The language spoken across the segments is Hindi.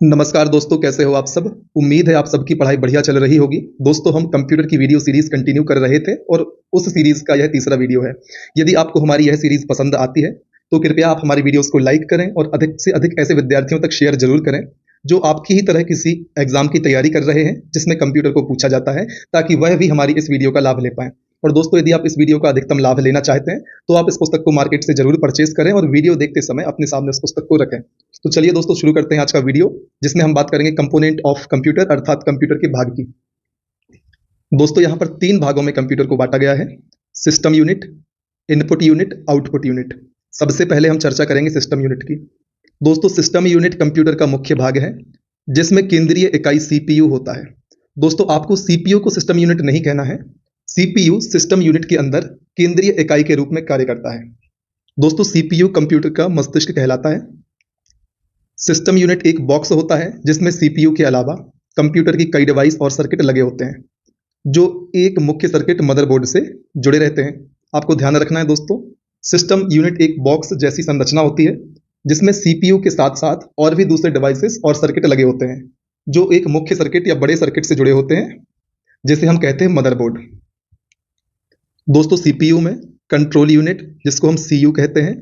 नमस्कार दोस्तों, कैसे हो आप सब। उम्मीद है आप सबकी पढ़ाई बढ़िया चल रही होगी। दोस्तों, हम कंप्यूटर की वीडियो सीरीज कंटिन्यू कर रहे थे और उस सीरीज का यह तीसरा वीडियो है। यदि आपको हमारी यह सीरीज पसंद आती है तो कृपया आप हमारी वीडियोस को लाइक करें और अधिक से अधिक ऐसे विद्यार्थियों तक शेयर जरूर करें जो आपकी ही तरह किसी एग्जाम की तैयारी कर रहे हैं जिसमें कंप्यूटर को पूछा जाता है, ताकि वह भी हमारी इस वीडियो का लाभ ले पाएं। और दोस्तों, यदि आप इस वीडियो का अधिकतम लाभ लेना चाहते हैं तो आप इस पुस्तक को मार्केट से जरूर परचेज करें और वीडियो देखते समय अपने सामने उस पुस्तक को रखें। तो चलिए दोस्तों, शुरू करते हैं आज का वीडियो, जिसमें हम बात करेंगे कंपोनेंट ऑफ कंप्यूटर अर्थात कंप्यूटर के भाग की। दोस्तों, यहाँ पर 3 भागों में कंप्यूटर को बांटा गया है: system unit, input unit, output unit. सबसे पहले हम चर्चा करेंगे सिस्टम यूनिट की। दोस्तों, सिस्टम यूनिट कंप्यूटर का मुख्य भाग है जिसमें केंद्रीय इकाई सीपीयू होता है। दोस्तों, आपको सीपीयू को सिस्टम यूनिट नहीं कहना है। सीपीयू सिस्टम यूनिट के अंदर केंद्रीय इकाई के रूप में कार्य करता है। दोस्तों, सीपीयू कंप्यूटर का मस्तिष्क कहलाता है। सिस्टम यूनिट एक बॉक्स होता है जिसमें सीपीयू के अलावा कंप्यूटर की कई डिवाइस और सर्किट लगे होते हैं, जो एक मुख्य सर्किट मदरबोर्ड से जुड़े रहते हैं। आपको ध्यान रखना है दोस्तों, सिस्टम यूनिट एक बॉक्स जैसी संरचना होती है जिसमें सीपीयू के साथ साथ और भी दूसरे डिवाइसेस और सर्किट लगे होते हैं, जो एक मुख्य सर्किट या बड़े सर्किट से जुड़े होते हैं, जिसे हम कहते हैं मदरबोर्ड। दोस्तों, सीपीयू में कंट्रोल यूनिट, जिसको हम सीयू कहते हैं,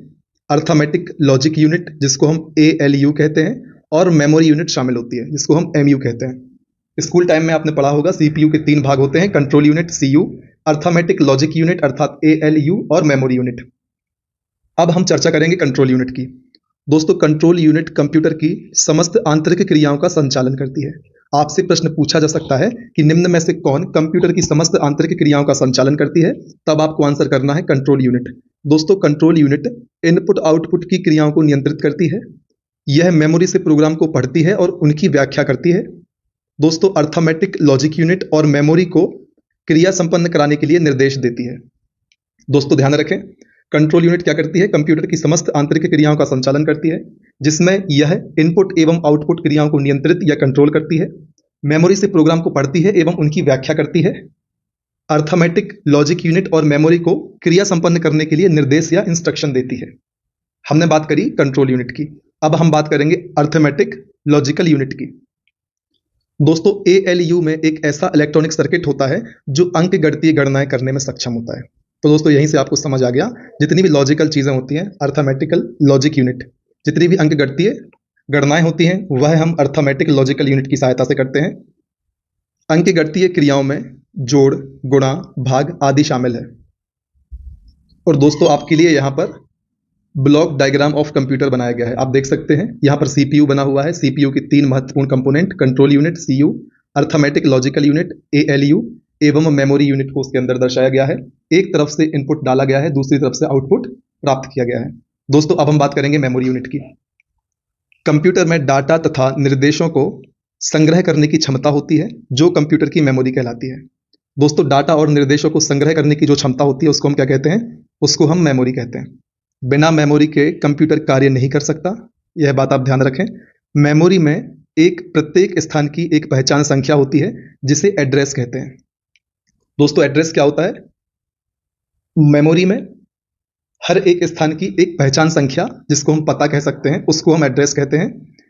अर्थमेटिक लॉजिक यूनिट, जिसको हम एएलयू कहते हैं, और मेमोरी यूनिट शामिल होती है, जिसको हम एमयू कहते हैं। स्कूल टाइम में आपने पढ़ा होगा सीपीयू के 3 भाग होते हैं: control unit CU, arithmetic logic unit अर्थात एएलयू, और मेमोरी यूनिट। अब हम चर्चा करेंगे कंट्रोल यूनिट की। दोस्तों, कंट्रोल यूनिट कंप्यूटर की समस्त आंतरिक क्रियाओं का संचालन करती है। आपसे प्रश्न पूछा जा सकता है कि निम्न में से कौन कंप्यूटर की समस्त आंतरिक क्रियाओं का संचालन करती है, तब आपको आंसर करना है कंट्रोल यूनिट। दोस्तों, कंट्रोल यूनिट इनपुट आउटपुट की क्रियाओं को नियंत्रित करती है। यह मेमोरी से प्रोग्राम को पढ़ती है और उनकी व्याख्या करती है। दोस्तों, अर्थमेटिक लॉजिक यूनिट और मेमोरी को क्रिया संपन्न कराने के लिए निर्देश देती है। दोस्तों, ध्यान रखें, कंट्रोल यूनिट क्या करती है? कंप्यूटर की समस्त आंतरिक क्रियाओं का संचालन करती है, जिसमें यह इनपुट एवं आउटपुट क्रियाओं को नियंत्रित या कंट्रोल करती है, मेमोरी से प्रोग्राम को पढ़ती है एवं उनकी व्याख्या करती है, अर्थमेटिक लॉजिक यूनिट और मेमोरी को क्रिया संपन्न करने के लिए निर्देश या इंस्ट्रक्शन देती है। हमने बात करी कंट्रोल यूनिट की। अब हम बात करेंगे अर्थमेटिक लॉजिकल यूनिट की। दोस्तों, एएलयू में एक ऐसा इलेक्ट्रॉनिक सर्किट होता है जो अंकगणितीय गणनाएं करने में सक्षम होता है। तो दोस्तों, यहीं से आपको समझ आ गया, जितनी भी लॉजिकल चीजें होती हैं, अर्थमेटिकल लॉजिक यूनिट, जितनी भी अंकगणितीय गणनाएं होती हैं, वह हम अर्थमेटिक लॉजिकल यूनिट की सहायता से करते हैं। अंकगणितीय क्रियाओं में जोड़, गुणा, भाग आदि शामिल है। और दोस्तों, आपके लिए यहाँ पर ब्लॉक डायग्राम ऑफ कंप्यूटर बनाया गया है। आप देख सकते हैं, यहाँ पर सीपीयू बना हुआ है। सीपीयू की 3 महत्वपूर्ण component, control unit CU, arithmetic logical unit ALU एवं मेमोरी यूनिट को उसके अंदर दर्शाया गया है। एक तरफ से इनपुट डाला गया है, दूसरी तरफ से आउटपुट प्राप्त किया गया है। दोस्तों, अब हम बात करेंगे मेमोरी यूनिट की। कंप्यूटर में डाटा तथा निर्देशों को संग्रह करने की क्षमता होती है, जो कंप्यूटर की मेमोरी कहलाती है। दोस्तों, डाटा और निर्देशों को संग्रह करने की जो क्षमता होती है उसको हम क्या कहते हैं? उसको हम मेमोरी कहते हैं। बिना मेमोरी के कंप्यूटर कार्य नहीं कर सकता, यह बात आप ध्यान रखें। मेमोरी में एक प्रत्येक स्थान की एक पहचान संख्या होती है, जिसे एड्रेस कहते हैं। दोस्तों, एड्रेस क्या होता है? मेमोरी में हर एक स्थान की एक पहचान संख्या, जिसको हम पता कह सकते हैं, उसको हम एड्रेस कहते हैं।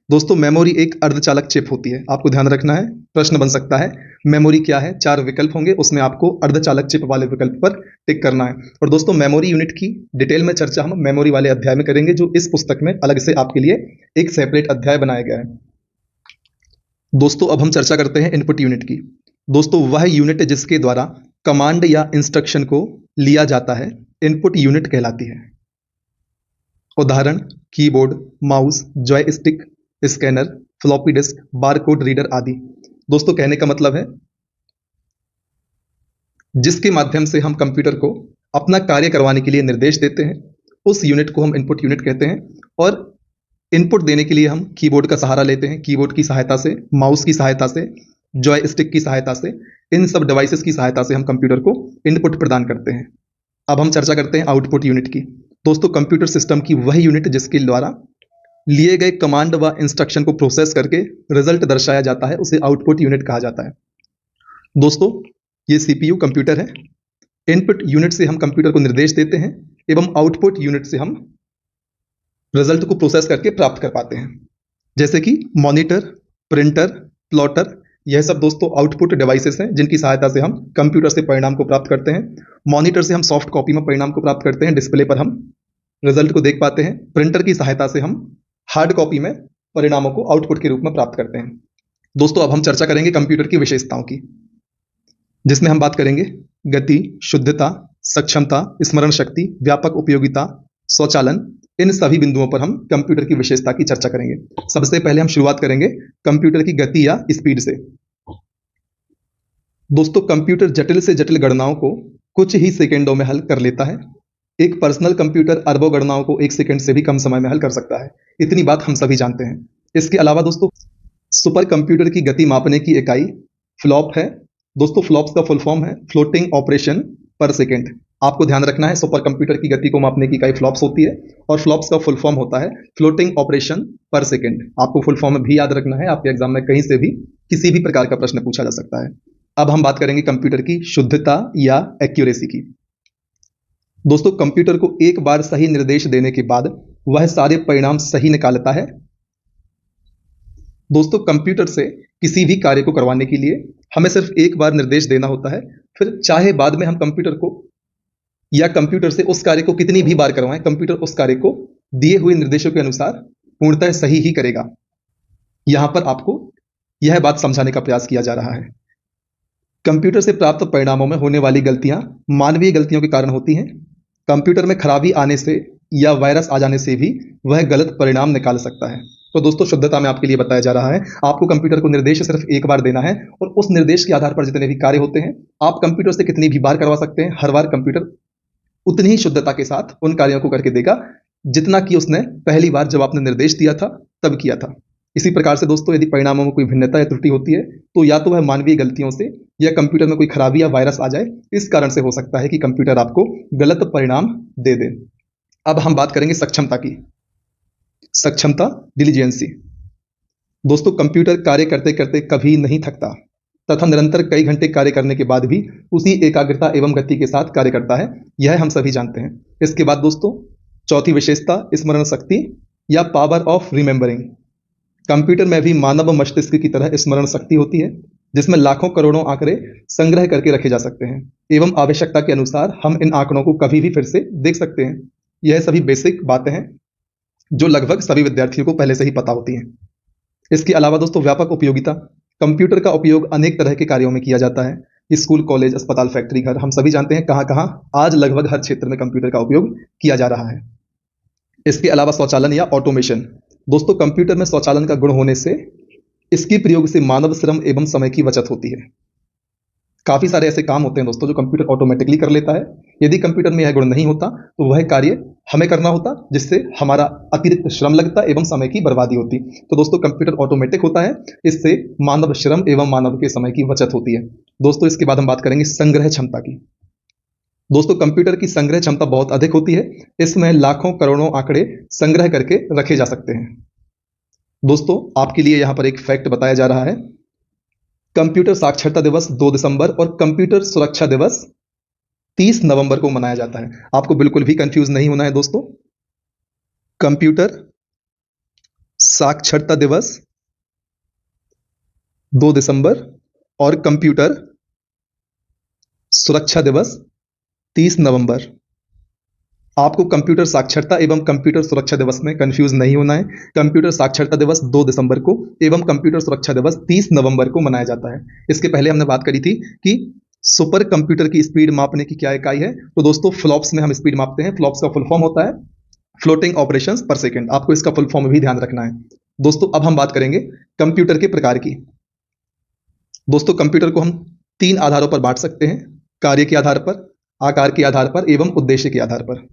दोस्तों, मेमोरी एक अर्धचालक चिप होती है। आपको ध्यान रखना है, प्रश्न बन सकता है मेमोरी क्या है। 4 विकल्प होंगे, उसमें आपको अर्धचालक चिप वाले विकल्प पर टिक करना है। और दोस्तों, मेमोरी यूनिट की डिटेल में चर्चा हम मेमोरी वाले अध्याय में करेंगे, जो इस पुस्तक में अलग से आपके लिए एक सेपरेट अध्याय बनाया गया है। दोस्तों, अब हम चर्चा करते हैं इनपुट यूनिट की। दोस्तों, वह यूनिट जिसके द्वारा कमांड या इंस्ट्रक्शन को लिया जाता है, इनपुट यूनिट कहलाती है। उदाहरण: keyboard, mouse, joystick, scanner, floppy disk, barcode reader आदि। दोस्तों, कहने का मतलब है जिसके माध्यम से हम कंप्यूटर को अपना कार्य करवाने के लिए निर्देश देते हैं, उस यूनिट को हम इनपुट यूनिट कहते हैं। और इनपुट देने के लिए हम कीबोर्ड का सहारा लेते हैं। कीबोर्ड की सहायता से, माउस की सहायता से, जॉयस्टिक की सहायता से, इन सब डिवाइसेस की सहायता से हम कंप्यूटर को इनपुट प्रदान करते हैं। अब हम चर्चा करते हैं आउटपुट यूनिट की। दोस्तों, कंप्यूटर सिस्टम की वह यूनिट जिसके द्वारा लिए गए कमांड व इंस्ट्रक्शन को प्रोसेस करके रिजल्ट दर्शाया जाता है, उसे आउटपुट यूनिट कहा जाता है। दोस्तों, ये सीपीयू कंप्यूटर है। इनपुट यूनिट से हम कंप्यूटर को निर्देश देते हैं एवं आउटपुट यूनिट से हम रिजल्ट को प्रोसेस करके प्राप्त कर पाते हैं। जैसे कि मॉनिटर, प्रिंटर, प्लॉटर, यह सब दोस्तों आउटपुट डिवाइसेस हैं जिनकी सहायता से हम कंप्यूटर से परिणाम को प्राप्त करते हैं। मॉनिटर से हम सॉफ्ट कॉपी में परिणाम को प्राप्त करते हैं, डिस्प्ले पर हम रिजल्ट को देख पाते हैं। प्रिंटर की सहायता से हम हार्ड कॉपी में परिणामों को आउटपुट के रूप में प्राप्त करते हैं। दोस्तों अब हम चर्चा करेंगे कंप्यूटर की विशेषताओं की, जिसमें हम बात करेंगे गति, शुद्धता, सक्षमता, स्मरण शक्ति, व्यापक उपयोगिता, स्वचालन। इन सभी बिंदुओं पर हम कंप्यूटर की विशेषता की चर्चा करेंगे। सबसे पहले हम शुरुआत करेंगे कंप्यूटर की गति या स्पीड से। दोस्तों कंप्यूटर जटिल से जटिल गणनाओं को कुछ ही सेकंडों में हल कर लेता है। एक पर्सनल कंप्यूटर अरबों गणनाओं को 1 सेकंड से भी कम समय में हल कर सकता है। इतनी बात हम सभी जानते हैं। इसके अलावा दोस्तों सुपर कंप्यूटर की गति मापने की इकाई फ्लॉप है। दोस्तों फ्लॉप्स का फुल फॉर्म है फ्लोटिंग ऑपरेशन पर सेकंड। आपको ध्यान रखना है सुपर कंप्यूटर की गति को मापने की इकाई फ्लॉप्स होती है और फ्लॉप्स का फुल फॉर्म होता है फ्लोटिंग ऑपरेशन पर सेकंड। आपको फुल फॉर्म भी याद रखना है, आपके एग्जाम में कहीं से भी किसी भी प्रकार का प्रश्न पूछा जा सकता है। अब हम बात करेंगे कंप्यूटर की शुद्धता या एक्यूरेसी की। दोस्तों कंप्यूटर को एक बार सही निर्देश देने के बाद वह सारे परिणाम सही निकालता है। दोस्तों कंप्यूटर से किसी भी कार्य को करवाने के लिए हमें सिर्फ एक बार निर्देश देना होता है, फिर चाहे बाद में हम कंप्यूटर को या कंप्यूटर से उस कार्य को कितनी भी बार करवाएं, कंप्यूटर उस कार्य को दिए हुए निर्देशों के अनुसार पूर्णतः सही ही करेगा। यहां पर आपको यह बात समझाने का प्रयास किया जा रहा है। कंप्यूटर से प्राप्त परिणामों में होने वाली गलतियां मानवीय गलतियों के कारण होती हैं। कंप्यूटर में खराबी आने से या वायरस आ जाने से भी वह गलत परिणाम निकाल सकता है। तो दोस्तों शुद्धता में आपके लिए बताया जा रहा है, आपको कंप्यूटर को निर्देश सिर्फ एक बार देना है और उस निर्देश के आधार पर जितने भी कार्य होते हैं आप कंप्यूटर से कितनी भी बार करवा सकते हैं। हर बार कंप्यूटर उतनी ही शुद्धता के साथ उन कार्यों को करके देगा जितना कि उसने पहली बार जब आपने निर्देश दिया था तब किया था। इसी प्रकार से दोस्तों यदि परिणामों में कोई भिन्नता या त्रुटि होती है तो या तो वह मानवीय गलतियों से या कंप्यूटर में कोई खराबी या वायरस आ जाए, इस कारण से हो सकता है कि कंप्यूटर आपको गलत परिणाम दे दे। अब हम बात करेंगे सक्षमता की। सक्षमता, डिलीजेंसी। दोस्तों कंप्यूटर कार्य करते करते कभी नहीं थकता तथा निरंतर कई घंटे कार्य करने के बाद भी उसी एकाग्रता एवं गति के साथ कार्य करता है, यह हम सभी जानते हैं। इसके बाद दोस्तों चौथी विशेषता स्मरण शक्ति या पावर ऑफ रिमेंबरिंग। कंप्यूटर में भी मानव मस्तिष्क की तरह स्मरण शक्ति होती है जिसमें लाखों करोड़ों आंकड़े संग्रह करके रखे जा सकते हैं एवं आवश्यकता के अनुसार हम इन आंकड़ों को कभी भी फिर से देख सकते हैं। यह सभी बेसिक बातें हैं जो लगभग सभी विद्यार्थियों को पहले से ही पता होती हैं। इसके अलावा दोस्तों व्यापक उपयोगिता। कंप्यूटर का उपयोग अनेक तरह के कार्यों में किया जाता है। स्कूल, कॉलेज, अस्पताल, फैक्ट्री, घर, हम सभी जानते हैं कहां कहां आज लगभग हर क्षेत्र में कंप्यूटर का उपयोग किया जा रहा है। इसके अलावा स्वचालन या ऑटोमेशन। दोस्तों कंप्यूटर में स्वचालन का गुण होने से इसके प्रयोग से मानव श्रम एवं समय की बचत होती है। काफी सारे ऐसे काम होते हैं दोस्तों जो कंप्यूटर ऑटोमेटिकली कर लेता है। यदि कंप्यूटर में यह गुण नहीं होता तो वह कार्य हमें करना होता जिससे हमारा अतिरिक्त श्रम लगता एवं समय की बर्बादी होती। तो दोस्तों कंप्यूटर ऑटोमेटिक होता है, इससे मानव श्रम एवं मानव के समय की बचत होती है। दोस्तों इसके बाद हम बात करेंगे संग्रह क्षमता की। दोस्तों कंप्यूटर की संग्रह क्षमता बहुत अधिक होती है, इसमें लाखों करोड़ों आंकड़े संग्रह करके रखे जा सकते हैं। दोस्तों आपके लिए यहां पर एक फैक्ट बताया जा रहा है। कंप्यूटर साक्षरता दिवस 2 दिसंबर और कंप्यूटर सुरक्षा दिवस 30 नवंबर को मनाया जाता है। आपको बिल्कुल भी कंफ्यूज नहीं होना है दोस्तों। कंप्यूटर साक्षरता दिवस 2 दिसंबर और कंप्यूटर सुरक्षा दिवस 30 नवंबर। आपको कंप्यूटर साक्षरता एवं कंप्यूटर सुरक्षा दिवस में कंफ्यूज नहीं होना है। कंप्यूटर साक्षरता दिवस 2 दिसंबर को एवं कंप्यूटर सुरक्षा दिवस 30 नवंबर को मनाया जाता है। इसके पहले हमने बात करी थी कि सुपर कंप्यूटर की स्पीड मापने की क्या इकाई है, तो दोस्तों फ्लॉप्स में हम स्पीड मापते हैं। फ्लॉप्स का फुल फॉर्म होता है फ्लोटिंग ऑपरेशंस पर सेकंड। आपको इसका फुल फॉर्म भी ध्यान रखना है। दोस्तों अब हम बात करेंगे कंप्यूटर के प्रकार की। दोस्तों कंप्यूटर को हम 3 आधारों पर बांट सकते हैं, कार्य के आधार पर, आकार के आधार पर एवं उद्देश्य के आधार पर।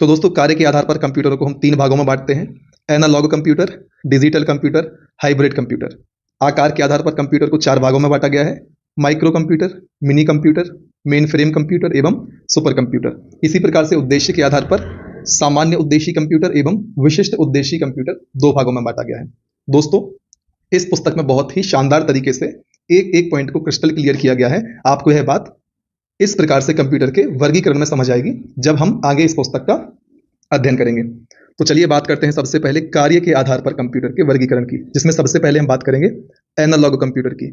तो दोस्तों कार्य के आधार पर कंप्यूटरों को हम 3 भागों में बांटते हैं, analog computer, digital computer, hybrid computer. आकार के आधार पर कंप्यूटर को 4 भागों में बांटा गया है, micro computer, mini computer, main frame computer एवं सुपर कंप्यूटर। इसी प्रकार से उद्देश्य के आधार पर सामान्य उद्देश्य कंप्यूटर एवं विशिष्ट उद्देश्य कंप्यूटर 2 भागों में बांटा गया है। दोस्तों इस पुस्तक में बहुत ही शानदार तरीके से एक एक पॉइंट को क्रिस्टल क्लियर किया गया है। आपको यह बात इस प्रकार से कंप्यूटर के वर्गीकरण में समझ आएगी जब हम आगे इस पुस्तक का अध्ययन करेंगे। तो चलिए बात करते हैं सबसे पहले कार्य के आधार पर कंप्यूटर के वर्गीकरण की, जिसमें सबसे पहले हम बात करेंगे एनालॉग कंप्यूटर की।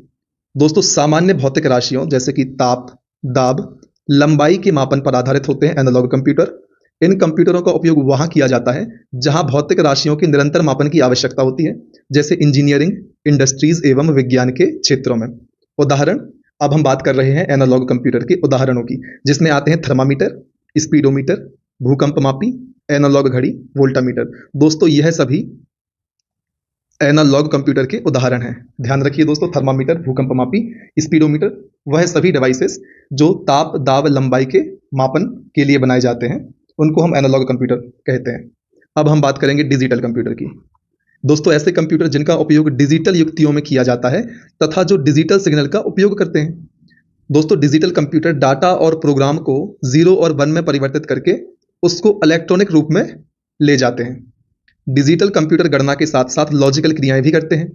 दोस्तों, सामान्य भौतिक राशियों जैसे कि ताप, दाब, लंबाई के मापन पर आधारित होते हैं एनालॉग कंप्यूटर। इन कंप्यूटरों का उपयोग वहां किया जाता है जहां भौतिक राशियों के निरंतर मापन की आवश्यकता होती है, जैसे इंजीनियरिंग, इंडस्ट्रीज एवं विज्ञान के क्षेत्रों में। उदाहरण, अब हम बात कर रहे हैं एनालॉग कंप्यूटर के उदाहरणों की, जिसमें आते हैं थर्मामीटर, स्पीडोमीटर, भूकंप मापी, एनालॉग घड़ी, वोल्टामीटर। दोस्तों, यह सभी एनालॉग कंप्यूटर के उदाहरण हैं। ध्यान रखिए दोस्तों, थर्मामीटर, भूकंप मापी, स्पीडोमीटर, वह सभी डिवाइसेस जो ताप, दाब, लंबाई के मापन के लिए बनाए जाते हैं, उनको हम एनालॉग कंप्यूटर कहते हैं। अब हम बात करेंगे डिजिटल कंप्यूटर की। दोस्तों, ऐसे कंप्यूटर जिनका उपयोग डिजिटल युक्तियों में किया जाता है तथा जो डिजिटल सिग्नल का उपयोग करते हैं। दोस्तों, डिजिटल कंप्यूटर डाटा और प्रोग्राम को 0 और 1 में परिवर्तित करके उसको इलेक्ट्रॉनिक रूप में ले जाते हैं। डिजिटल कंप्यूटर गणना के साथ साथ लॉजिकल क्रियाएं भी करते हैं।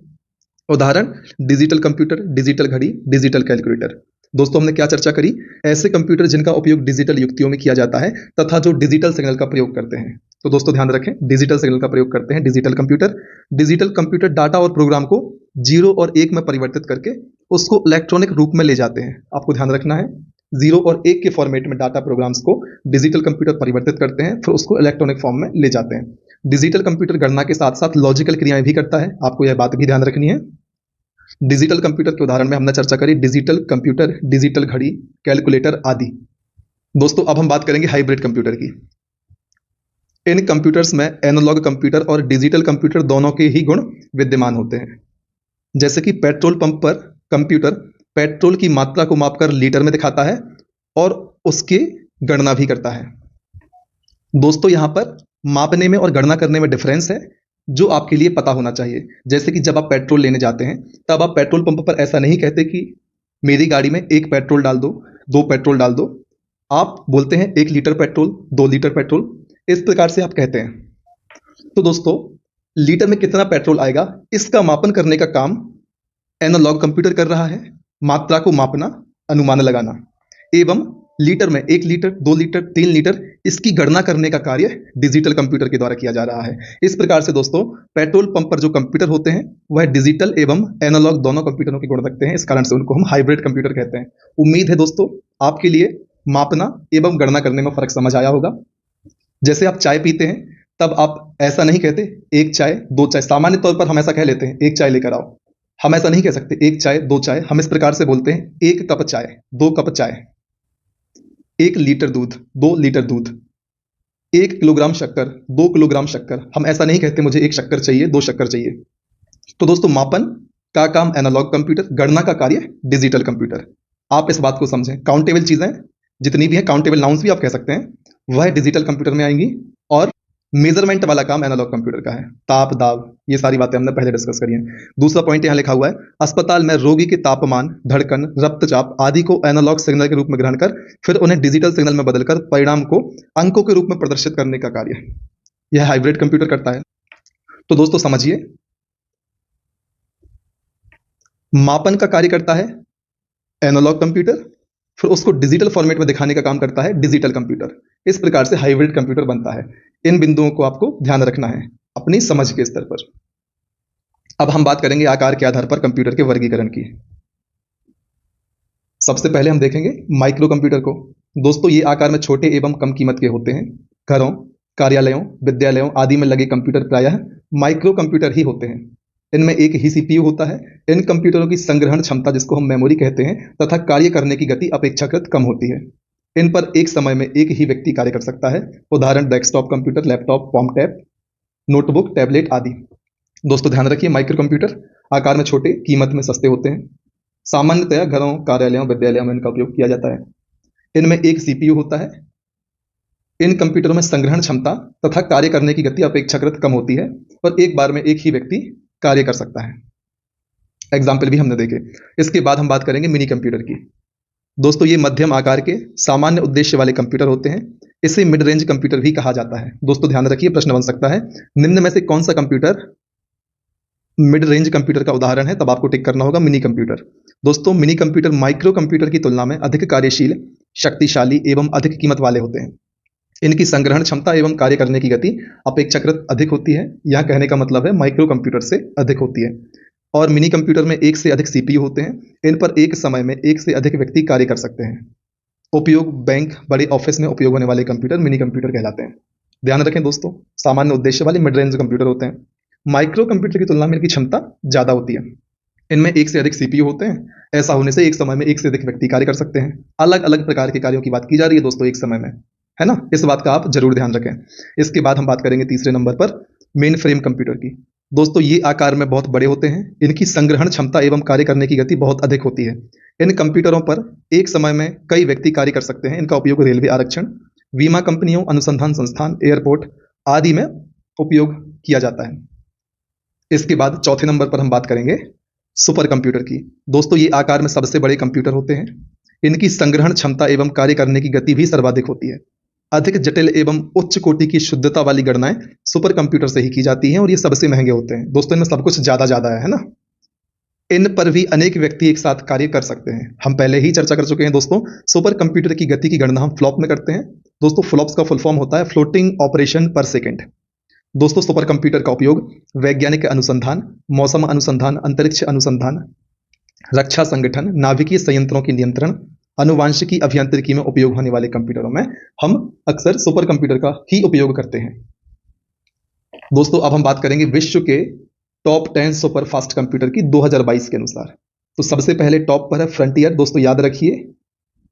उदाहरण, डिजिटल कंप्यूटर, डिजिटल घड़ी, डिजिटल कैलकुलेटर। दोस्तों, हमने क्या चर्चा करी? ऐसे कंप्यूटर जिनका उपयोग डिजिटल युक्तियों में किया जाता है तथा जो डिजिटल सिग्नल का प्रयोग करते हैं। तो दोस्तों ध्यान रखें, डिजिटल सिग्नल का प्रयोग करते हैं digital computer. Digital computer data और प्रोग्राम को 0 और 1 में परिवर्तित करके उसको इलेक्ट्रॉनिक रूप में ले जाते हैं। आपको ध्यान रखना है, 0 और 1 के फॉर्मेट में डाटा प्रोग्राम्स को डिजिटल कंप्यूटर परिवर्तित करते हैं, फिर उसको इलेक्ट्रॉनिक फॉर्म में ले जाते हैं। डिजिटल कंप्यूटर गणना के साथ साथ लॉजिकल क्रियाएं भी करता है। आपको यह बात भी ध्यान रखनी है। डिजिटल कंप्यूटर के उदाहरण में हमने चर्चा करी डिजिटल कंप्यूटर, डिजिटल घड़ी, कैलकुलेटर आदि। दोस्तों, अब हम बात करेंगे हाइब्रिड कंप्यूटर की। इन कंप्यूटर्स में एनालॉग कंप्यूटर और डिजिटल कंप्यूटर दोनों के ही गुण विद्यमान होते हैं। जैसे कि पेट्रोल पंप पर कंप्यूटर पेट्रोल की मात्रा को मापकर लीटर में दिखाता है और उसकी गणना भी करता है। दोस्तों, यहां पर मापने में और गणना करने में डिफरेंस है, जो आपके लिए पता होना चाहिए। जैसे कि जब आप पेट्रोल लेने जाते हैं तब आप पेट्रोल पंप पर ऐसा नहीं कहते कि मेरी गाड़ी में 1 पेट्रोल डाल दो, 2 पेट्रोल डाल दो। आप बोलते हैं 1 लीटर पेट्रोल, 2 लीटर पेट्रोल, इस प्रकार से आप कहते हैं। तो दोस्तों, लीटर में कितना पेट्रोल आएगा इसका मापन करने का काम एनालॉग कंप्यूटर कर रहा है। मात्रा को मापना, अनुमान लगाना एवं लीटर में 1 लीटर, 2 लीटर, 3 लीटर इसकी गणना करने का कार्य डिजिटल कंप्यूटर के द्वारा किया जा रहा है। इस प्रकार से दोस्तों, पेट्रोल पंप पर जो कंप्यूटर होते हैं वह डिजिटल एवं एनालॉग दोनों कंप्यूटरों के गुण रखते हैं। इस कारण से उनको हम हाइब्रिड कंप्यूटर कहते हैं। उम्मीद है दोस्तों, आपके लिए मापना एवं गणना करने में फर्क समझ आया होगा। जैसे आप चाय पीते हैं तब आप ऐसा नहीं कहते 1 चाय, 2 चाय। सामान्य तौर पर हम ऐसा कह लेते हैं 1 चाय लेकर आओ। हम ऐसा नहीं कह सकते 1 चाय, 2 चाय। हम इस प्रकार से बोलते हैं 1 कप चाय, 2 कप चाय, 1 लीटर दूध, 2 लीटर दूध, 1 किलोग्राम शक्कर, 2 किलोग्राम शक्कर। हम ऐसा नहीं कहते मुझे 1 शक्कर चाहिए, 2 शक्कर चाहिए। तो दोस्तों, मापन का काम एनालॉग कंप्यूटर, गणना का कार्य डिजिटल कंप्यूटर। आप इस बात को समझें। काउंटेबल चीजें जितनी भी हैं, काउंटेबल नाउंस भी आप कह सकते हैं, वह डिजिटल कंप्यूटर में आएंगी और मेजरमेंट वाला काम एनालॉग कंप्यूटर का है। ताप, दाब, ये सारी बातें हमने पहले डिस्कस करी हैं। दूसरा पॉइंट यहां लिखा हुआ है, अस्पताल में रोगी के तापमान, धड़कन, रक्तचाप आदि को एनालॉग सिग्नल के रूप में ग्रहण कर फिर उन्हें डिजिटल सिग्नल में बदलकर परिणाम को अंकों के रूप में प्रदर्शित करने का कार्य यह हाइब्रिड कंप्यूटर करता है। तो दोस्तों समझिए, मापन का कार्य करता है एनालॉग कंप्यूटर, फिर उसको डिजिटल फॉर्मेट में दिखाने का काम करता है डिजिटल कंप्यूटर। इस प्रकार से हाइब्रिड कंप्यूटर बनता है। इन बिंदुओं को आपको ध्यान रखना है अपनी समझ के स्तर पर। अब हम बात करेंगे आकार के आधार पर कंप्यूटर के वर्गीकरण की। सबसे पहले हम देखेंगे माइक्रो कंप्यूटर को। दोस्तों, ये आकार में छोटे एवं कम कीमत के होते हैं। घरों, कार्यालयों, विद्यालयों आदि में लगे कंप्यूटर प्रायः माइक्रो कंप्यूटर ही होते हैं। इनमें एक ही सीपीयू होता है। इन कंप्यूटरों की संग्रहण क्षमता, जिसको हम मेमोरी कहते हैं, तथा कार्य करने की गति अपेक्षाकृत कम होती है। इन पर एक समय में एक ही व्यक्ति कार्य कर सकता है। उदाहरण, desktop computer, laptop, palm tab, notebook, tablet आदि। दोस्तों ध्यान रखिए, माइक्रो कंप्यूटर आकार में छोटे, कीमत में सस्ते होते हैं। सामान्यतया घरों, कार्यालयों, विद्यालयों में इनका उपयोग किया जाता है। इनमें एक सीपीयू होता है। इन कंप्यूटरों में संग्रहण क्षमता तथा कार्य करने की गति अपेक्षाकृत कम होती है और एक बार में एक ही व्यक्ति कार्य कर सकता है। एग्जाम्पल भी हमने देखे। इसके बाद हम बात करेंगे मिनी कंप्यूटर की। दोस्तों, ये मध्यम आकार के सामान्य उद्देश्य वाले कंप्यूटर होते हैं। इसे मिड रेंज कंप्यूटर भी कहा जाता है। दोस्तों ध्यान रखिए, प्रश्न बन सकता है निम्न में से कौन सा कंप्यूटर मिड रेंज कंप्यूटर का उदाहरण है? तब आपको टिक करना होगा मिनी कंप्यूटर। दोस्तों, मिनी कंप्यूटर माइक्रो कंप्यूटर की तुलना में अधिक कार्यशील, शक्तिशाली एवं अधिक कीमत वाले होते हैं। इनकी संग्रहण क्षमता एवं कार्य करने की गति अपेक्षाकृत अधिक होती है। यहाँ कहने का मतलब है माइक्रो कंप्यूटर से अधिक होती है। और मिनी कंप्यूटर में एक से अधिक सीपीयू होते हैं। इन पर एक समय में एक से अधिक व्यक्ति कार्य कर सकते हैं। उपयोग बैंक, बड़े ऑफिस में उपयोग होने वाले कंप्यूटर मिनी कंप्यूटर कहलाते हैं। ध्यान रखें दोस्तों, सामान्य उद्देश्य वाले मिड रेंज कंप्यूटर होते हैं। माइक्रो कंप्यूटर की तुलना में इनकी क्षमता ज़्यादा होती है। इनमें एक से अधिक सीपीयू होते हैं। ऐसा होने से एक समय में एक से अधिक व्यक्ति कार्य कर सकते हैं। अलग अलग प्रकार के कार्यों की बात की जा रही है दोस्तों एक समय में, है ना। इस बात का आप जरूर ध्यान रखें। इसके बाद हम बात करेंगे तीसरे नंबर पर मेन फ्रेम कंप्यूटर की। दोस्तों ये आकार में बहुत बड़े होते हैं। इनकी संग्रहण क्षमता एवं कार्य करने की गति बहुत अधिक होती है। इन कंप्यूटरों पर एक समय में कई व्यक्ति कार्य कर सकते हैं। इनका उपयोग रेलवे आरक्षण, बीमा कंपनियों, अनुसंधान संस्थान, एयरपोर्ट आदि में उपयोग किया जाता है। इसके बाद चौथे नंबर पर हम बात करेंगे सुपर कंप्यूटर की। दोस्तों ये आकार में सबसे बड़े कंप्यूटर होते हैं। इनकी संग्रहण क्षमता एवं कार्य करने की गति भी सर्वाधिक होती है। अधिक जटिल एवं उच्च कोटि की शुद्धता वाली गणनाएं सुपर कंप्यूटर से ही की जाती हैं और ये सबसे महंगे होते हैं। दोस्तों इनमें सब कुछ ज्यादा है ना। इन पर भी अनेक व्यक्ति एक साथ कार्य कर सकते हैं। हम पहले ही चर्चा कर चुके हैं दोस्तों, सुपर कंप्यूटर की गति की गणना हम फ्लॉप में करते हैं। दोस्तों फ्लॉप्स का फुल फॉर्म होता है फ्लोटिंग ऑपरेशन पर सेकेंड। दोस्तों सुपर कंप्यूटर का उपयोग वैज्ञानिक अनुसंधान, मौसम अनुसंधान, अंतरिक्ष अनुसंधान, रक्षा संगठन, नाभिकीय संयंत्रों की नियंत्रण, अनुवांशिकी अभियांत्रिकी में उपयोग होने वाले कंप्यूटरों में हम अक्सर सुपर कंप्यूटर का ही उपयोग करते हैं। दोस्तों अब हम बात करेंगे विश्व के टॉप 10 सुपर फास्ट कंप्यूटर की 2022 के अनुसार। तो सबसे पहले टॉप पर है फ्रंटियर। दोस्तों याद रखिए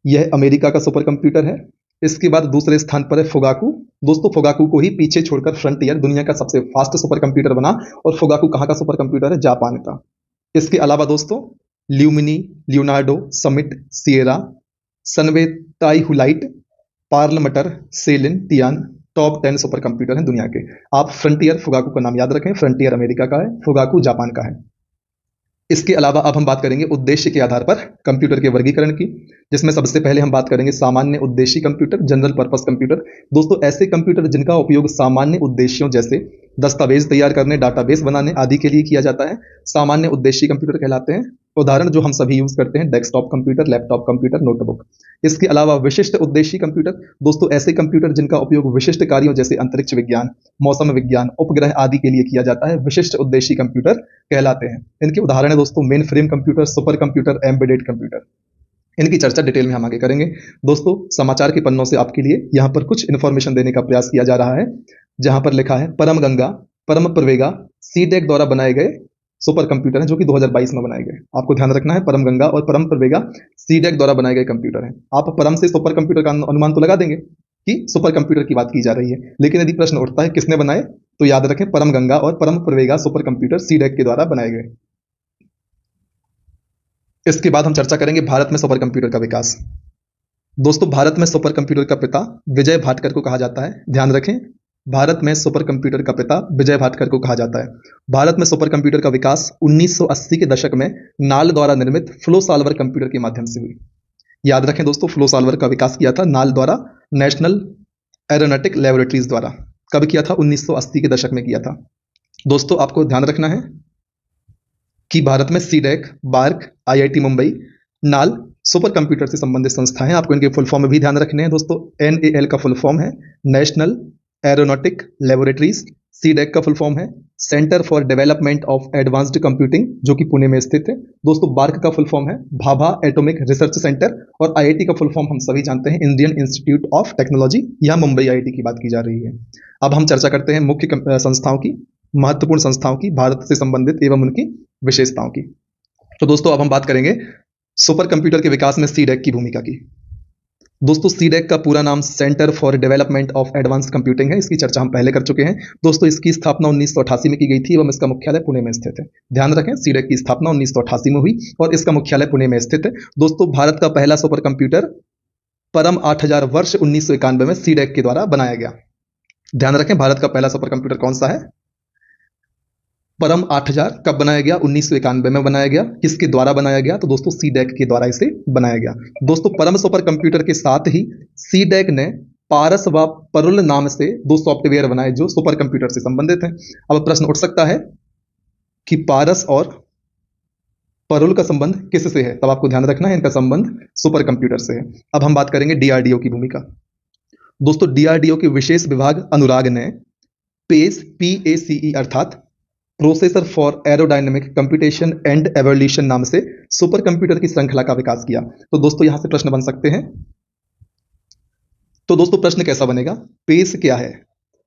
यह अमेरिका का सुपर कंप्यूटर है। इसके बाद दूसरे स्थान पर है फुगाकू। दोस्तों फुगाकू को ही पीछे छोड़कर फ्रंटियर दुनिया का सबसे फास्ट सुपर कंप्यूटर बना। और फुगाकू कहाँ का सुपर कंप्यूटर है? जापान का। इसके अलावा दोस्तों Lumi, Leonardo, Summit, Sierra, Sunway TaihuLight, Perlmutter, Selene, Tianhe top 10 supercomputer हैं दुनिया के। आप फ्रंटियर फुगाकू का नाम याद रखें। फ्रंटियर अमेरिका का है, फुगाकू जापान का है। इसके अलावा अब हम बात करेंगे उद्देश्य के आधार पर कंप्यूटर के वर्गीकरण की, जिसमें सबसे पहले हम बात करेंगे सामान्य उद्देश्य कंप्यूटर, जनरल पर्पस कंप्यूटर। दोस्तों ऐसे कंप्यूटर जिनका उपयोग सामान्य उद्देश्यों जैसे दस्तावेज तैयार करने, डाटाबेस बनाने आदि के लिए किया जाता है, सामान्य उद्देश्य कंप्यूटर कहलाते हैं। उदाहरण जो हम सभी यूज करते हैं desktop computer, laptop computer, notebook. इसके अलावा विशिष्ट उद्देश्य कंप्यूटर, दोस्तों ऐसे कंप्यूटर जिनका उपयोग विशिष्ट कार्यों जैसे अंतरिक्ष विज्ञान, मौसम विज्ञान, उपग्रह आदि के लिए किया जाता है, विशिष्ट उद्देश्य कंप्यूटर कहलाते हैं। इनके उदाहरण है दोस्तों main frame computer, super computer, embedded computer. इनकी चर्चा डिटेल में हम आगे करेंगे। दोस्तों समाचार के पन्नों से आपके लिए यहाँ पर कुछ इन्फॉर्मेशन देने का प्रयास किया जा रहा है, जहां पर लिखा है परम गंगा, परम प्रवेगा सीडेक द्वारा बनाए गए सुपर कंप्यूटर हैं जो कि 2022 में बनाए गए। आपको ध्यान रखना है परम गंगा और परम प्रवेगा सीडेक द्वारा बनाए गए कंप्यूटर हैं। आप परम से सुपर कंप्यूटर का अनुमान तो लगा देंगे कि सुपर कंप्यूटर की बात की जा रही है, लेकिन यदि प्रश्न उठता है किसने बनाए, तो याद रखें परम गंगा और परम प्रवेगा सुपर कंप्यूटर सीडेक के द्वारा बनाए गए। इसके बाद हम चर्चा करेंगे भारत में सुपर कंप्यूटर का विकास। दोस्तों भारत में सुपर कंप्यूटर का पिता विजय भाटकर को कहा जाता है। ध्यान रखें भारत में सुपर कंप्यूटर का पिता विजय भाटकर को कहा जाता है। भारत में सुपर कंप्यूटर का विकास 1980 के दशक में नाल द्वारा निर्मित फ्लो सॉल्वर कंप्यूटर के माध्यम से हुई। याद रखें दोस्तों फ्लो सॉल्वर का विकास किया था नाल द्वारा, नेशनल एरोनॉटिक लेबोरेटरीज द्वारा। कब किया था? 1980 के दशक में किया था। दोस्तों आपको ध्यान रखना है कि भारत में सीडेक, बार्क, आईआईटी मुंबई, नाल सुपर कंप्यूटर से संबंधित संस्थाएं। आपको इनके फुल फॉर्म में भी ध्यान रखने हैं दोस्तों। NAL का फुल फॉर्म है नेशनल एरोनॉटिक लेबोरेटरीज। सीडेक का फुल फॉर्म है centre for development of advanced computing, जो कि पुणे में स्थित है। दोस्तों बार्क का फुल फॉर्म है भाभा एटॉमिक रिसर्च सेंटर। और आईआईटी का फुल फॉर्म हम सभी जानते हैं इंडियन इंस्टीट्यूट ऑफ टेक्नोलॉजी। यहाँ मुंबई आईआईटी की बात की जा रही है। अब हम चर्चा करते हैं मुख्य संस्थाओं की, महत्वपूर्ण संस्थाओं की, भारत से संबंधित एवं उनकी विशेषताओं की। तो दोस्तों अब हम बात करेंगे सुपर कंप्यूटर के विकास में सीडेक की भूमिका की। दोस्तों सीडेक का पूरा नाम centre for development of advanced computing है। इसकी चर्चा हम पहले कर चुके हैं। दोस्तों इसकी स्थापना 1988 में की गई थी एवं इसका मुख्यालय पुणे में स्थित है। ध्यान रखें सीडेक की स्थापना 1988 में हुई और इसका मुख्यालय पुणे में स्थित है। दोस्तों भारत का पहला सुपर कंप्यूटर परम 8000 वर्ष 1991 में सीडेक के द्वारा बनाया गया। ध्यान रखें भारत का पहला सुपर कंप्यूटर कौन सा है? परम 8000 कब बनाया गया? 1991 में बनाया गया। किसके द्वारा बनाया गया? तो दोस्तों सीडेक के द्वारा इसे बनाया गया। दोस्तों परम सुपर कंप्यूटर के साथ ही सीडेक ने पारस व परुल नाम से 2 सॉफ्टवेयर बनाए जो सुपर कंप्यूटर से संबंधित हैं। अब प्रश्न उठ सकता है कि पारस और परुल का संबंध किससे है? तब आपको ध्यान रखना है इनका संबंध सुपर कंप्यूटर से है। अब हम बात करेंगे DRDO की भूमिका। दोस्तों डीआरडीओ के विशेष विभाग अनुराग ने पेस PACE अर्थात processor for aerodynamic computation and evolution नाम से सुपर कंप्यूटर की श्रृंखला का विकास किया। तो दोस्तों यहां से प्रश्न बन सकते हैं। तो दोस्तों प्रश्न कैसा बनेगा? पेस क्या है?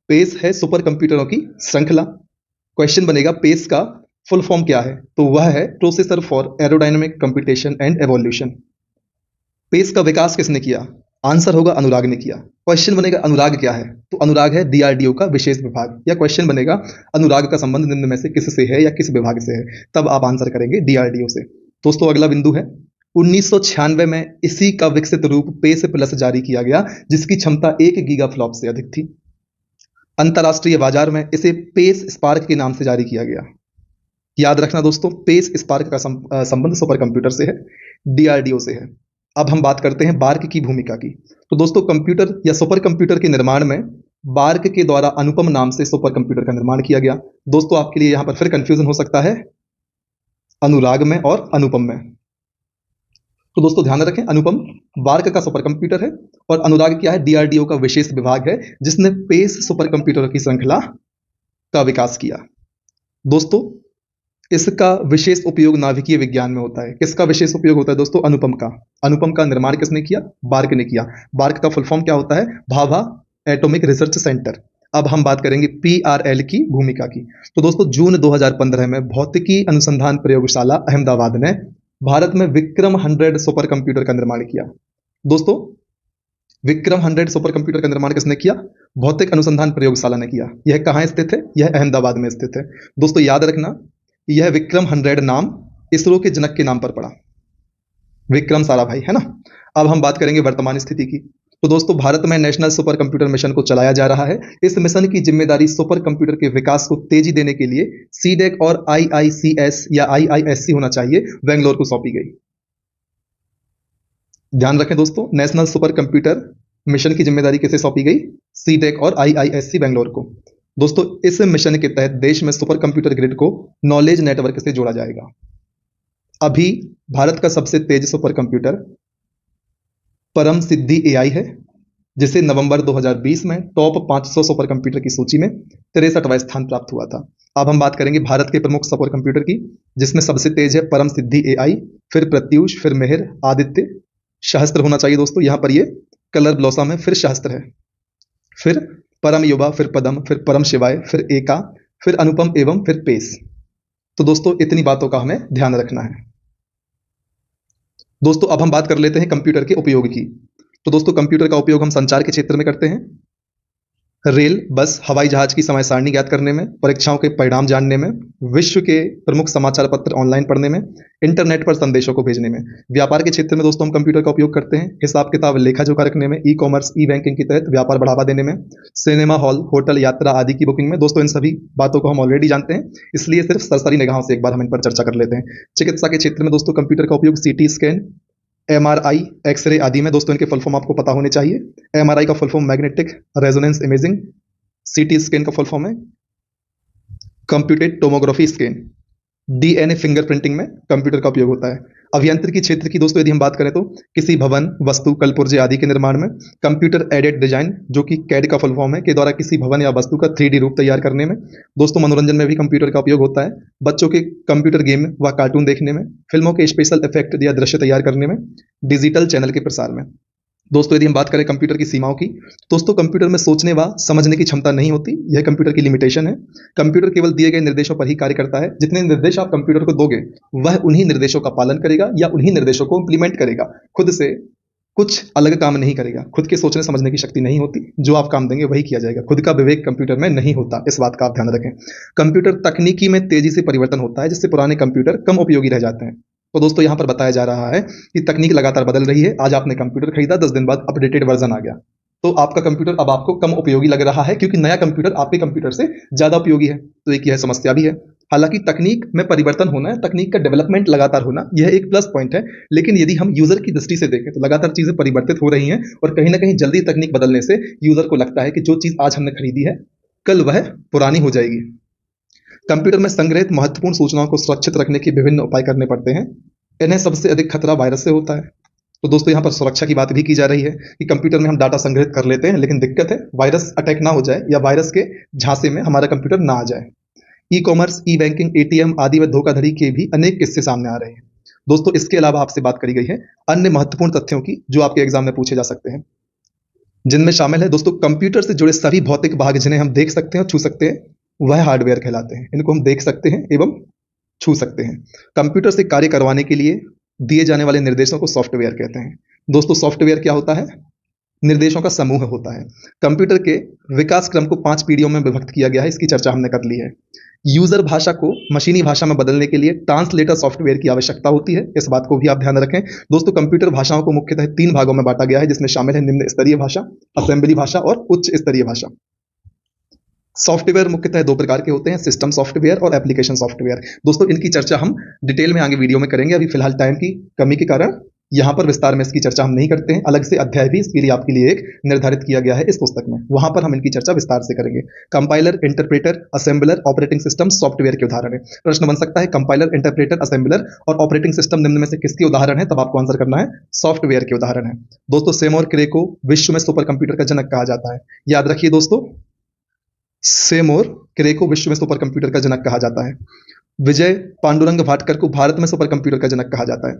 पेस है सुपर कंप्यूटरों की श्रृंखला। क्वेश्चन बनेगा पेस का फुल फॉर्म क्या है? तो वह है processor for aerodynamic computation and evolution. PACE का विकास किसने किया? आंसर होगा अनुराग ने किया। क्वेश्चन बनेगा अनुराग क्या है? तो अनुराग है डीआरडीओ का विशेष विभाग। या क्वेश्चन बनेगा अनुराग का संबंध निम्न में से किससे है या किस विभाग से है? तब आप आंसर करेंगे डीआरडीओ से। दोस्तों अगला बिंदु है 1996 में इसी का विकसित रूप पेस प्लस जारी किया गया, जिसकी क्षमता 1 गीगाफ्लॉप से अधिक थी। अंतरराष्ट्रीय बाजार में इसे पेस स्पार्क के नाम से जारी किया गया। याद रखना दोस्तों, पेस स्पार्क का संबंध सुपर कंप्यूटर से है, डीआरडीओ से है। अब हम बात करते हैं बार्क की भूमिका की। तो दोस्तों कंप्यूटर या सुपर कंप्यूटर के निर्माण में बार्क के द्वारा अनुपम नाम से सुपर कंप्यूटर का निर्माण किया गया। दोस्तों आपके लिए यहां पर फिर कंफ्यूजन हो सकता है अनुराग में और अनुपम में। तो दोस्तों ध्यान रखें, अनुपम बार्क का सुपर कंप्यूटर है और अनुराग क्या है? डीआरडीओ का विशेष विभाग है जिसने पेस सुपर कंप्यूटर की श्रृंखला का विकास किया। दोस्तों इसका विशेष उपयोग नाभिकीय विज्ञान में होता है। किसका विशेष उपयोग होता है दोस्तों? अनुपम का। अनुपम का निर्माण किसने किया? बार्क ने किया। बार्क का फुल फॉर्म क्या होता है? Bhabha atomic research centre. अब हम बात करेंगे PRL की भूमिका की। तो दोस्तों जून 2015 में भौतिकी अनुसंधान प्रयोगशाला अहमदाबाद ने भारत में विक्रम 100 सुपर कंप्यूटर का निर्माण किया। दोस्तों विक्रम 100 सुपर कंप्यूटर का निर्माण किसने किया? भौतिक अनुसंधान प्रयोगशाला ने किया। यह कहां स्थित है? यह अहमदाबाद में स्थित है। दोस्तों याद रखना, यह विक्रम 100 नाम इसरो के जनक के नाम पर पड़ा, विक्रम साराभाई, है ना। अब हम बात करेंगे वर्तमान स्थिति की। तो दोस्तों भारत में नेशनल सुपर कंप्यूटर मिशन को चलाया जा रहा है। इस मिशन की जिम्मेदारी सुपर कंप्यूटर के विकास को तेजी देने के लिए सीडेक और IICS या IISc होना चाहिए, बेंगलोर को सौंपी गई। ध्यान रखें दोस्तों, नेशनल सुपर कंप्यूटर मिशन की जिम्मेदारी किसे सौंपी गई? सीडेक और IISc बेंगलोर को। दोस्तों इस मिशन के तहत देश में सुपर कंप्यूटर ग्रिड को नॉलेज नेटवर्क से जोड़ा जाएगा। अभी भारत का सबसे तेज सुपर कंप्यूटर परम सिद्धि AI है, जिसे नवंबर 2020 में टॉप 500 सुपर कंप्यूटर की सूची में 63वां स्थान प्राप्त हुआ था। अब हम बात करेंगे भारत के प्रमुख सुपर कंप्यूटर की, जिसमें सबसे तेज है परम सिद्धि AI, फिर प्रत्यूष, फिर मिहिर, आदित्य, सहस्त्र होना चाहिए दोस्तों, यहां पर ये कलर ब्लॉसम है, फिर सहस्त्र है, फिर परम युवा, फिर पदम, फिर परम शिवाय, फिर एका, फिर अनुपम एवं फिर पेस। तो दोस्तों इतनी बातों का हमें ध्यान रखना है। दोस्तों अब हम बात कर लेते हैं कंप्यूटर के उपयोग की। तो दोस्तों कंप्यूटर का उपयोग हम संचार के क्षेत्र में करते हैं, रेल, बस, हवाई जहाज की समय सारणी ज्ञात करने में, परीक्षाओं के परिणाम जानने में, विश्व के प्रमुख समाचार पत्र ऑनलाइन पढ़ने में, इंटरनेट पर संदेशों को भेजने में। व्यापार के क्षेत्र में दोस्तों हम कंप्यूटर का उपयोग करते हैं, हिसाब किताब, लेखा जोखा रखने में, ई कॉमर्स, ई बैंकिंग के तहत व्यापार बढ़ावा देने में, सिनेमा हॉल, होटल, यात्रा आदि की बुकिंग में। दोस्तों इन सभी बातों को हम ऑलरेडी जानते हैं, इसलिए सिर्फ सरसरी निगाहों से एक बार हम इन पर चर्चा कर लेते हैं। चिकित्सा के क्षेत्र में दोस्तों कंप्यूटर का उपयोग CT स्कैन, MRI, एक्सरे आदि में। दोस्तों इनके फुल फॉर्म आपको पता होने चाहिए। MRI का full form magnetic resonance imaging, CT scan का फुल फॉर्म है computed tomography scan, DNA fingerprinting में कंप्यूटर का उपयोग होता है। अभियांत्रिकी क्षेत्र की दोस्तों यदि हम बात करें तो किसी भवन, वस्तु, कलपुर्जे आदि के निर्माण में कंप्यूटर एडेड डिजाइन, जो कि CAD का फुल फॉर्म है, के द्वारा किसी भवन या वस्तु का 3D रूप तैयार करने में। दोस्तों मनोरंजन में भी कंप्यूटर का उपयोग होता है, बच्चों के कंप्यूटर गेम व कार्टून देखने में, फिल्मों के स्पेशल इफेक्ट या दृश्य तैयार करने में, डिजिटल चैनल के प्रसार में। दोस्तों यदि हम बात करें कंप्यूटर की सीमाओं की, दोस्तों कंप्यूटर में सोचने व समझने की क्षमता नहीं होती, यह कंप्यूटर की लिमिटेशन है। कंप्यूटर केवल दिए गए निर्देशों पर ही कार्य करता है। जितने निर्देश आप कंप्यूटर को दोगे वह उन्हीं निर्देशों का पालन करेगा या उन्हीं निर्देशों को इंप्लीमेंट करेगा, खुद से कुछ अलग काम नहीं करेगा। खुद के सोचने समझने की शक्ति नहीं होती, जो आप काम देंगे वही किया जाएगा। खुद का विवेक कंप्यूटर में नहीं होता, इस बात का आप ध्यान रखें। कंप्यूटर तकनीकी में तेजी से परिवर्तन होता है, जिससे पुराने कंप्यूटर कम उपयोगी रह जाते हैं। तो दोस्तों यहाँ पर बताया जा रहा है कि तकनीक लगातार बदल रही है। आज आपने कंप्यूटर खरीदा, 10 दिन बाद अपडेटेड वर्जन आ गया, तो आपका कंप्यूटर अब आपको कम उपयोगी लग रहा है, क्योंकि नया कंप्यूटर आपके कंप्यूटर से ज्यादा उपयोगी है। तो एक यह समस्या भी है। हालांकि तकनीक में परिवर्तन होना है, तकनीक का डेवलपमेंट लगातार होना, यह एक प्लस पॉइंट है। लेकिन यदि हम यूजर की दृष्टि से देखें तो लगातार चीजें परिवर्तित हो रही हैं और कहीं ना कहीं जल्दी तकनीक बदलने से यूजर को लगता है कि जो चीज आज हमने खरीदी है कल वह पुरानी हो जाएगी। कंप्यूटर में संग्रहित महत्वपूर्ण सूचनाओं को सुरक्षित रखने के विभिन्न उपाय करने पड़ते हैं। इन्हें सबसे अधिक खतरा वायरस से होता है। तो दोस्तों यहाँ पर सुरक्षा की बात भी की जा रही है कि कंप्यूटर में हम डाटा संग्रहित कर लेते हैं, लेकिन दिक्कत है वायरस अटैक ना हो जाए या वायरस के झांसे में हमारा कंप्यूटर ना आ जाए। ई कॉमर्स, ई बैंकिंग, एटीएम आदि में धोखाधड़ी के भी अनेक किस्से सामने आ रहे हैं। दोस्तों इसके अलावा आपसे बात करी गई है अन्य महत्वपूर्ण तथ्यों की जो आपके एग्जाम में पूछे जा सकते हैं, जिनमें शामिल है दोस्तों कंप्यूटर से जुड़े सभी भौतिक भाग जिन्हें हम देख सकते हैं और छू सकते हैं, वह हार्डवेयर कहलाते हैं। इनको हम देख सकते हैं एवं छू सकते हैं। कंप्यूटर से कार्य करवाने के लिए दिए जाने वाले निर्देशों को सॉफ्टवेयर कहते हैं। दोस्तों सॉफ्टवेयर क्या होता है? निर्देशों का समूह होता है। कंप्यूटर के विकास क्रम को 5 पीढ़ियों में विभक्त किया गया है, इसकी चर्चा हमने कर ली है। यूजर भाषा को मशीनी भाषा में बदलने के लिए ट्रांसलेटर सॉफ्टवेयर की आवश्यकता होती है, इस बात को भी आप ध्यान रखें। दोस्तों कंप्यूटर भाषाओं को मुख्यतः 3 भागों में बांटा गया है, जिसमें शामिल है निम्न स्तरीय भाषा, असेंबली भाषा और उच्च स्तरीय भाषा। सॉफ्टवेयर मुख्यतः 2 प्रकार के होते हैं, सिस्टम सॉफ्टवेयर और एप्लीकेशन सॉफ्टवेयर। दोस्तों इनकी चर्चा हम डिटेल में आगे वीडियो में करेंगे। अभी फिलहाल टाइम की कमी के कारण यहाँ पर विस्तार में इसकी चर्चा हम नहीं करते हैं। अलग से अध्याय भी इसके लिए आपके लिए एक निर्धारित किया गया है इस पुस्तक में, वहां पर हम इनकी चर्चा विस्तार से करेंगे। Compiler, interpreter, assembler, operating system software के उदाहरण है। प्रश्न बन सकता है कंपाइलर, इंटरप्रेटर, असेंबलर और ऑपरेटिंग सिस्टम निम्न में से किसके उदाहरण है? तब आपको आंसर करना है सॉफ्टवेयर के उदाहरण है। दोस्तों सेमोर क्रे को विश्व में सुपर कंप्यूटर का जनक कहा जाता है। याद रखिए दोस्तों, सेमोर क्रे को विश्व में सुपर कंप्यूटर का जनक कहा जाता है। विजय पांडुरंग भाटकर को भारत में सुपर कंप्यूटर का जनक कहा जाता है।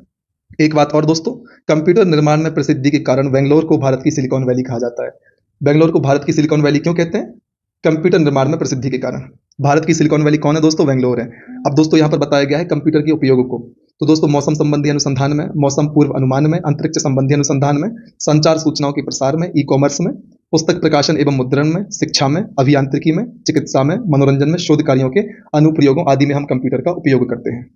एक बात और दोस्तों, कंप्यूटर निर्माण में प्रसिद्धि के कारण बेंगलोर को भारत की सिलिकॉन वैली कहा जाता है। बेंगलोर को भारत की सिलिकॉन वैली क्यों कहते हैं? कंप्यूटर निर्माण में प्रसिद्धि के कारण। भारत की सिलिकॉन वैली कौन है दोस्तों? बेंगलोर है। अब दोस्तों यहाँ पर बताया गया है कंप्यूटर के उपयोग को। तो दोस्तों मौसम संबंधी अनुसंधान में, मौसम पूर्व अनुमान में, अंतरिक्ष संबंधी अनुसंधान में, संचार सूचनाओं के प्रसार में, ई कॉमर्स में, पुस्तक प्रकाशन एवं मुद्रण में, शिक्षा में, अभियांत्रिकी में, चिकित्सा में, मनोरंजन में, शोध कार्यों के अनुप्रयोगों आदि में हम कंप्यूटर का उपयोग करते हैं।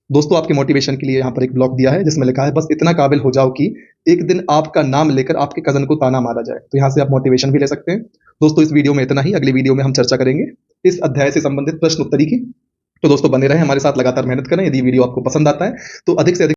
दोस्तों आपके मोटिवेशन के लिए यहाँ पर एक ब्लॉग दिया है जिसमें लिखा है बस इतना काबिल हो जाओ कि एक दिन आपका नाम लेकर आपके कजन को ताना मारा जाए। तो यहाँ से आप मोटिवेशन भी ले सकते हैं। दोस्तों इस वीडियो में इतना ही। अगली वीडियो में हम चर्चा करेंगे इस अध्याय से संबंधित प्रश्न उत्तरी की। तो दोस्तों बने रहें हमारे साथ, लगातार मेहनत करें। यदि वीडियो आपको पसंद आता है तो अधिक से अधिक